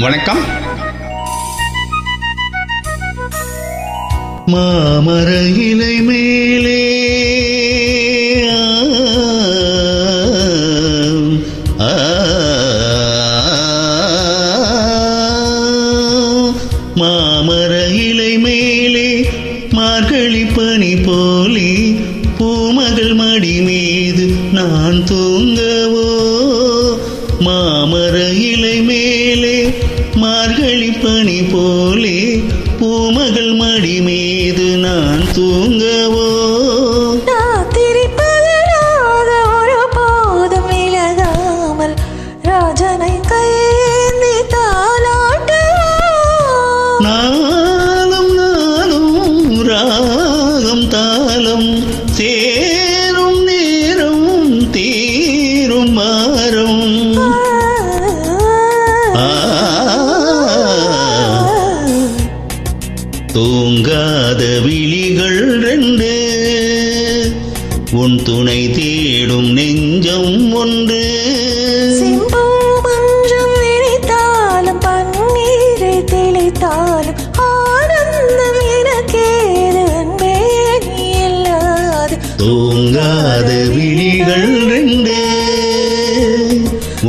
வணக்கம். மாமர இலை மேலே மாமர இலை மேலே மார்கழி பனி போலே பூமகள் மடி மீது நான் தூங்கவோ. மாமர இலை மேலே மார்கழி பனி போலே பூமகள் மடி மீது நான் தூங்கவோ. ஒரு போதும் விலகாமல் ராஜனை கைந்தி தாலாட்டுவோ. நாளும் நாளும் ராகம் தாளம் சேரும் நேரம் தீரும் மாறும். தூங்காத விழிகள் ரெண்டு, உன் துணை தேடும் நெஞ்சம் ஒன்று. மஞ்சம் விரித்தாலும் பன்னீரை தெளித்தாலும் ஆனந்தம் எனக்கேது அன்பே நீ இல்லாது. தூங்காத விழிகள் ரெண்டு,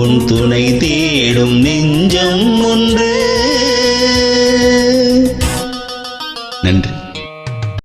உன் துணை தேடும் நெஞ்சம் ஒன்று.